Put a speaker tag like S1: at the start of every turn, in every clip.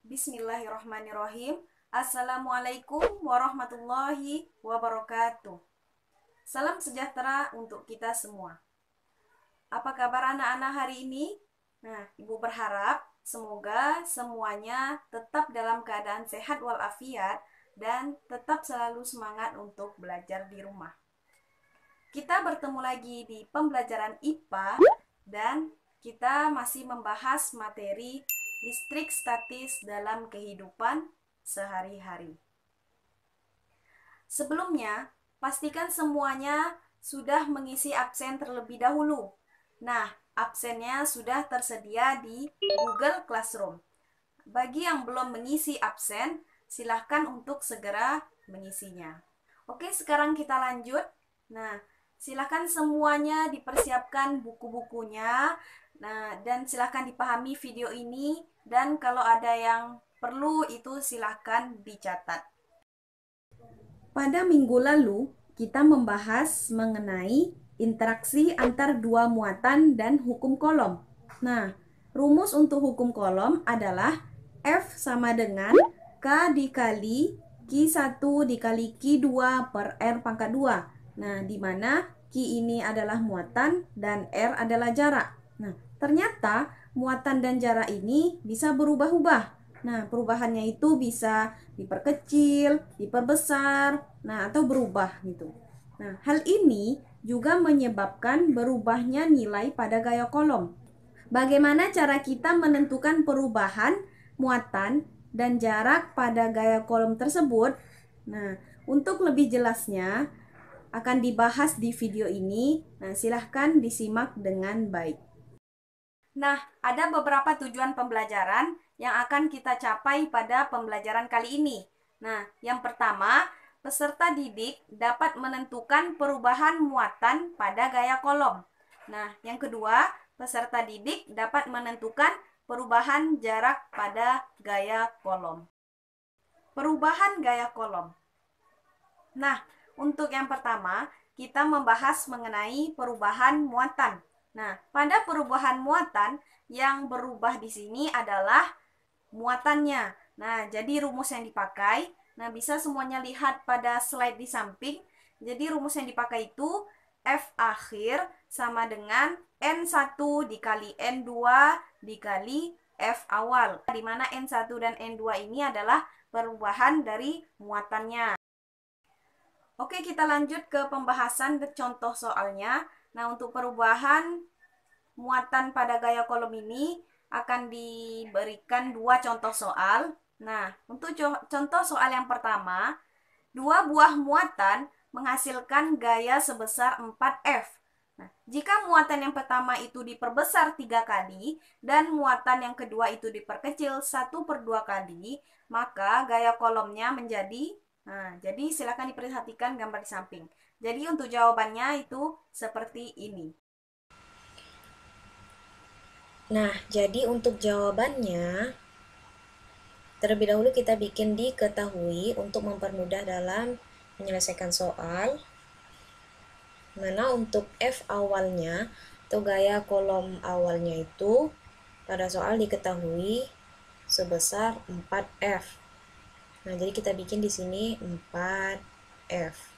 S1: Bismillahirrahmanirrahim. Assalamualaikum warahmatullahi wabarakatuh. Salam sejahtera untuk kita semua. Apa kabar anak-anak hari ini? Ibu berharap semoga semuanya tetap dalam keadaan sehat walafiat dan tetap selalu semangat untuk belajar di rumah. Kita bertemu lagi di pembelajaran IPA dan kita masih membahas materi listrik statis dalam kehidupan sehari-hari. Sebelumnya, pastikan semuanya sudah mengisi absen terlebih dahulu. Nah, absennya sudah tersedia di Google Classroom. Bagi yang belum mengisi absen, silahkan untuk segera mengisinya. Oke, sekarang kita lanjut. Nah, silakan semuanya dipersiapkan buku-bukunya. Nah, dan silakan dipahami video ini. Dan kalau ada yang perlu itu silakan dicatat. Pada minggu lalu, kita membahas mengenai interaksi antar dua muatan dan hukum kolom. Nah, rumus untuk hukum kolom adalah F sama dengan K dikali Q1 dikali Q2 per R pangkat 2. Nah, di mana Q ini adalah muatan dan R adalah jarak. Nah, ternyata muatan dan jarak ini bisa berubah-ubah. Nah, perubahannya itu bisa diperkecil, diperbesar, atau berubah gitu. Nah, hal ini juga menyebabkan berubahnya nilai pada gaya kolom. Bagaimana cara kita menentukan perubahan muatan dan jarak pada gaya kolom tersebut? Nah, untuk lebih jelasnya akan dibahas di video ini. Nah, silahkan disimak dengan baik. Nah, ada beberapa tujuan pembelajaran yang akan kita capai pada pembelajaran kali ini. Nah, yang pertama, peserta didik dapat menentukan perubahan muatan pada gaya kolom. Nah, yang kedua, peserta didik dapat menentukan perubahan jarak pada gaya kolom. Perubahan gaya kolom. Nah, untuk yang pertama, kita membahas mengenai perubahan muatan. Nah, pada perubahan muatan yang berubah di sini adalah muatannya. Nah, jadi rumus yang dipakai, bisa semuanya lihat pada slide di samping. Jadi rumus yang dipakai itu F akhir sama dengan N1 dikali N2 dikali F awal. Di mana N1 dan N2 ini adalah perubahan dari muatannya. Oke, kita lanjut ke pembahasan contoh soalnya. Nah, untuk perubahan muatan pada gaya kolom ini akan diberikan dua contoh soal. Nah, untuk contoh soal yang pertama, dua buah muatan menghasilkan gaya sebesar 4F. Nah, jika muatan yang pertama itu diperbesar 3 kali dan muatan yang kedua itu diperkecil 1/2 kali, maka gaya kolomnya menjadi jadi silakan diperhatikan gambar di samping. Jadi untuk jawabannya itu seperti ini.
S2: Nah, jadi untuk jawabannya, terlebih dahulu kita bikin diketahui untuk mempermudah dalam menyelesaikan soal. Mana untuk F awalnya atau gaya kolom awalnya itu pada soal diketahui sebesar 4F. Nah, jadi kita bikin di sini 4F.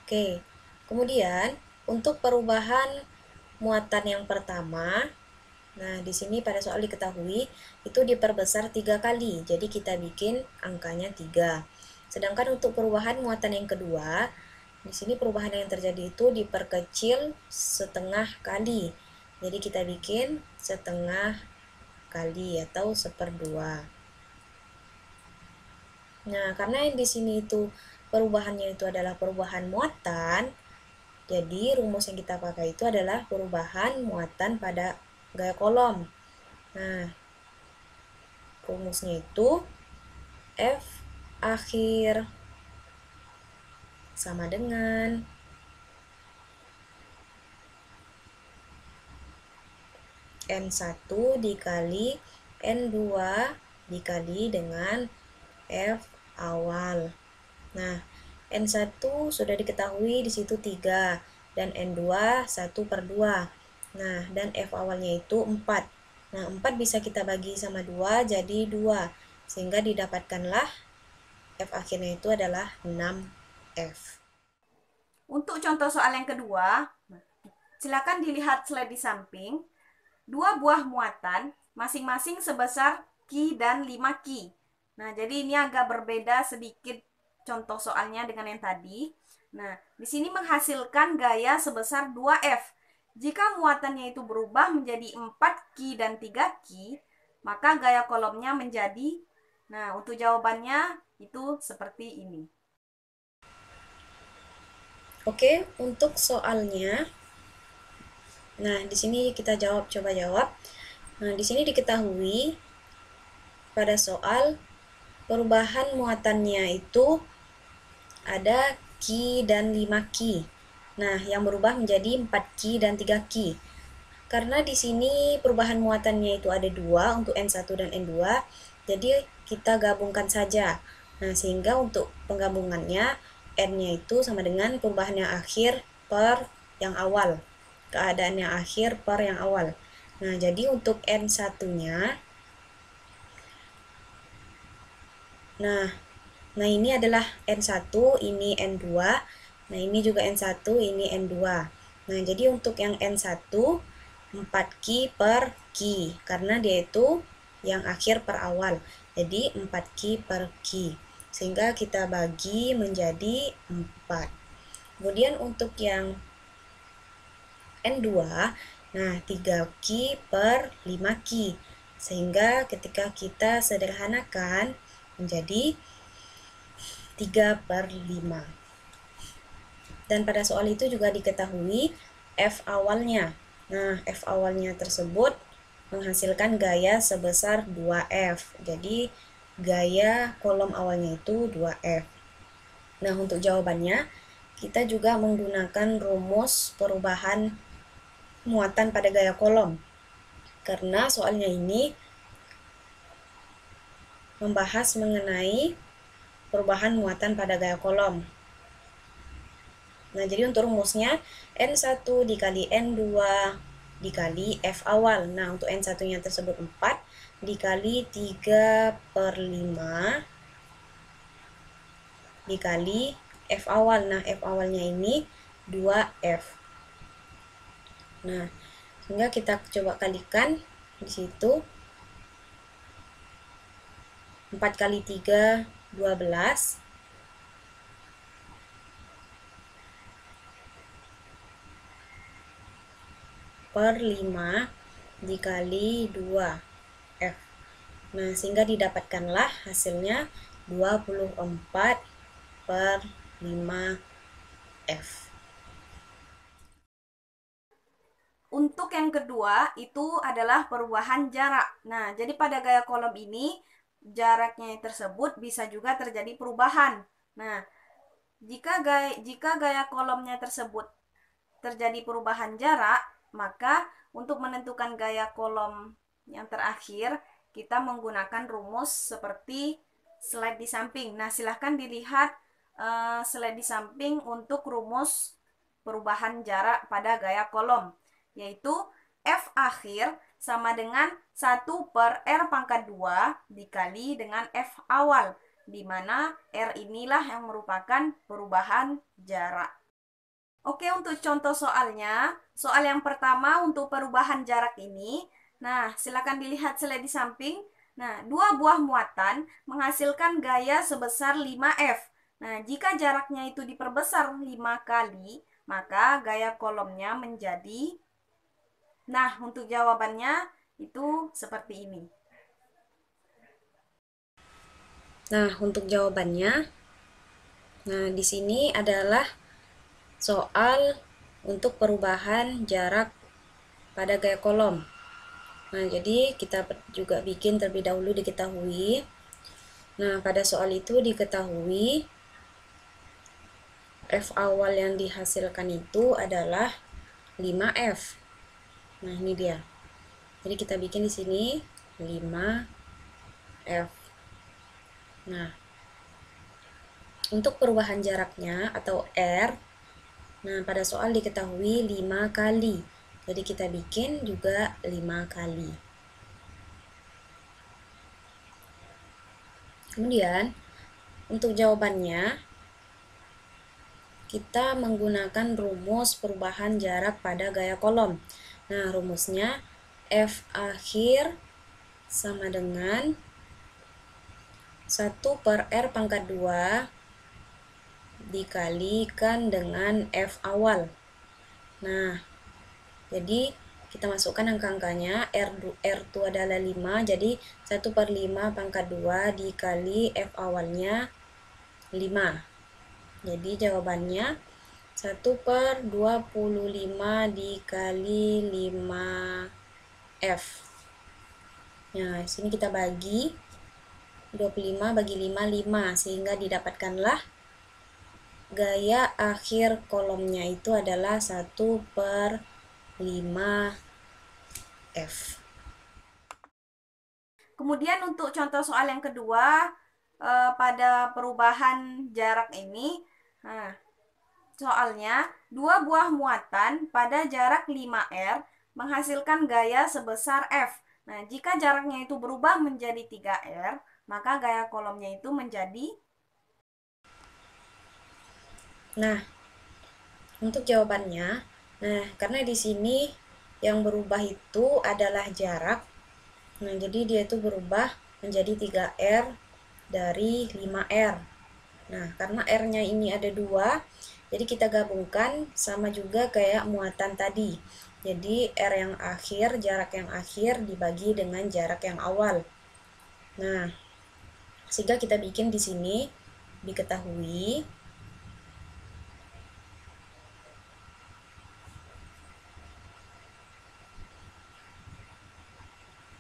S2: Oke, kemudian untuk perubahan muatan yang pertama, nah di sini pada soal diketahui itu diperbesar 3 kali, jadi kita bikin angkanya 3. Sedangkan untuk perubahan muatan yang kedua, di sini perubahan yang terjadi itu diperkecil setengah kali. Jadi kita bikin setengah kali atau 1/2. Nah, karena yang di sini itu perubahannya itu adalah perubahan muatan, jadi rumus yang kita pakai itu adalah perubahan muatan pada gaya kolom. Nah, rumusnya itu F akhir sama dengan N1 dikali N2 dikali dengan F awal. Nah, N1 sudah diketahui di situ 3. dan N2 1/2. Nah, dan F awalnya itu 4. Nah, 4 bisa kita bagi sama 2 jadi 2. Sehingga didapatkanlah F akhirnya itu adalah 6F.
S1: Untuk contoh soal yang kedua, silakan dilihat slide di samping. Dua buah muatan masing-masing sebesar Q dan 5Q. Nah, jadi ini agak berbeda sedikit contoh soalnya dengan yang tadi. Nah, di sini menghasilkan gaya sebesar 2F. Jika muatannya itu berubah menjadi 4Q dan 3Q, maka gaya kolomnya menjadi, nah untuk jawabannya itu seperti ini.
S2: Oke, untuk soalnya, nah di sini kita coba jawab. Nah, di sini diketahui pada soal perubahan muatannya itu ada Q dan 5Q. Nah, yang berubah menjadi 4Q dan 3Q. Karena di sini perubahan muatannya itu ada 2 untuk N1 dan N2, jadi kita gabungkan saja. Nah, sehingga untuk penggabungannya N-nya itu sama dengan perubahan yang akhir per yang awal. Keadaan yang akhir per yang awal. Nah, jadi untuk N1-nya, nah ini adalah N1, ini N2, nah ini juga N1, ini N2. Nah, jadi untuk yang N1, 4Q per Q, karena dia itu yang akhir per awal. Jadi 4Q per Q. Sehingga kita bagi menjadi 4. Kemudian untuk yang N2, nah 3Q per 5Q. Sehingga ketika kita sederhanakan menjadi 3/5. Dan pada soal itu juga diketahui F awalnya. Nah, F awalnya tersebut menghasilkan gaya sebesar 2F. Jadi, gaya kolom awalnya itu 2F. Nah, untuk jawabannya, kita juga menggunakan rumus perubahan muatan pada gaya kolom. Karena soalnya ini membahas mengenai perubahan muatan pada gaya kolom. Nah, jadi untuk rumusnya N1 dikali N2 dikali F awal. Nah, untuk N1-nya tersebut 4 dikali 3/5 dikali F awal. Nah, F awalnya ini 2F. Nah, sehingga kita coba kalikan di situ. 4 kali 3, 12. Per 5 dikali 2F. Nah, sehingga didapatkanlah hasilnya 24/5F.
S1: Untuk yang kedua itu adalah perubahan jarak. Nah, jadi pada gaya kolom ini jaraknya tersebut bisa juga terjadi perubahan. Nah, jika gaya kolomnya tersebut terjadi perubahan jarak, maka untuk menentukan gaya kolom yang terakhir kita menggunakan rumus seperti slide di samping. Nah, silahkan dilihat slide di samping untuk rumus perubahan jarak pada gaya kolom, yaitu F akhir sama dengan 1/R⁻² dikali dengan F awal, di mana R inilah yang merupakan perubahan jarak. Oke, untuk contoh soalnya, soal yang pertama untuk perubahan jarak ini, nah silakan dilihat slide di samping. Nah, dua buah muatan menghasilkan gaya sebesar 5F. Nah, jika jaraknya itu diperbesar 5 kali, maka gaya kolomnya menjadi, nah untuk jawabannya itu seperti ini.
S2: Nah, untuk jawabannya, nah di sini adalah soal untuk perubahan jarak pada gaya kolom. Nah, jadi kita juga bikin terlebih dahulu diketahui. Nah, pada soal itu diketahui F awal yang dihasilkan itu adalah 5F. Nah, ini dia. Jadi kita bikin di sini 5F. Nah, untuk perubahan jaraknya atau R, Nah, pada soal diketahui 5 kali. Jadi kita bikin juga 5 kali. Kemudian, untuk jawabannya, kita menggunakan rumus perubahan jarak pada gaya kolom. Nah, rumusnya F akhir sama dengan 1 per R pangkat 2 dikalikan dengan F awal. Nah, jadi kita masukkan angka-angkanya. R itu adalah 5, jadi 1 per 5 pangkat 2 dikali F awalnya 5. Jadi jawabannya 1 per 25 dikali 5F. Nah, sini kita bagi 25 bagi 5, 5, sehingga didapatkanlah gaya akhir kolomnya itu adalah 1 per 5F.
S1: Kemudian untuk contoh soal yang kedua, pada perubahan jarak ini, nah, soalnya dua buah muatan pada jarak 5R menghasilkan gaya sebesar F. Nah, jika jaraknya itu berubah menjadi 3R, maka gaya kolomnya itu menjadi.
S2: Nah, untuk jawabannya, karena di sini yang berubah itu adalah jarak. Nah, jadi dia itu berubah menjadi 3R dari 5R. Nah, karena R-nya ini ada 2, jadi kita gabungkan sama juga kayak muatan tadi. Jadi R yang akhir, jarak yang akhir dibagi dengan jarak yang awal. Nah, sehingga kita bikin di sini diketahui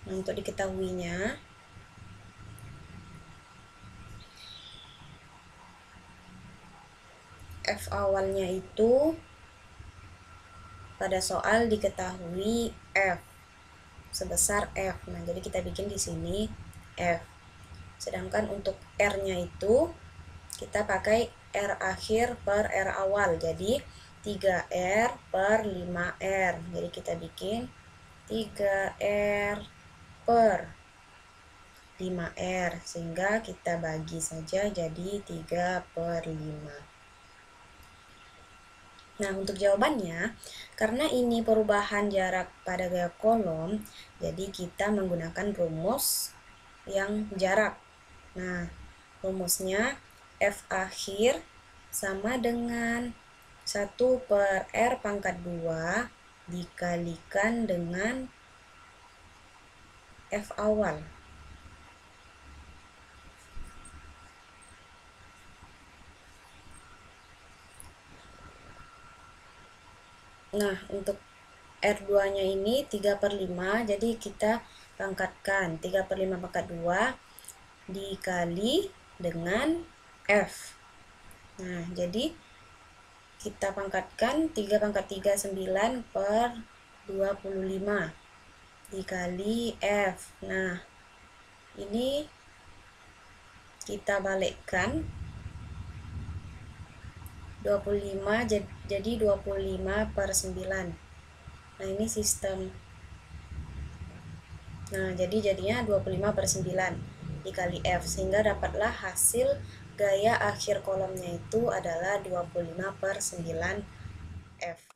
S2: untuk diketahuinya F awalnya itu pada soal diketahui F sebesar F. Nah, jadi kita bikin di sini F. Sedangkan untuk R-nya itu kita pakai R akhir per R awal. Jadi 3R per 5R. Jadi kita bikin 3R per 5R. Sehingga kita bagi saja jadi 3 per 5. Nah, untuk jawabannya, karena ini perubahan jarak pada gaya kolom, jadi kita menggunakan rumus yang jarak. Nah, rumusnya F akhir sama dengan 1 per R pangkat 2 dikalikan dengan F awal. Nah, untuk R2-nya ini 3 per 5, jadi kita pangkatkan 3 per 5 pangkat 2 dikali dengan F. Nah, jadi kita pangkatkan 3 pangkat 3, 9 per 25 dikali F. Nah, ini kita balikkan 25 jadi 25 per 9. Nah, ini sistem. Nah, jadinya 25 per 9 dikali F, sehingga dapatlah hasil gaya akhir kolomnya itu adalah 25 per 9 F.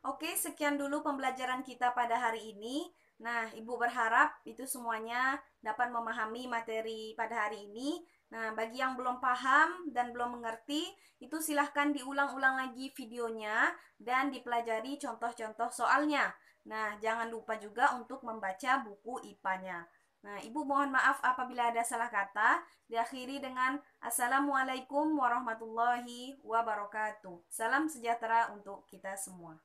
S1: Oke, sekian dulu pembelajaran kita pada hari ini. Nah, Ibu berharap itu semuanya dapat memahami materi pada hari ini. Nah, bagi yang belum paham dan belum mengerti, itu silahkan diulang-ulang lagi videonya dan dipelajari contoh-contoh soalnya. Nah, jangan lupa juga untuk membaca buku IPA-nya. Nah, Ibu mohon maaf apabila ada salah kata. Diakhiri dengan Assalamualaikum warahmatullahi wabarakatuh. Salam sejahtera untuk kita semua.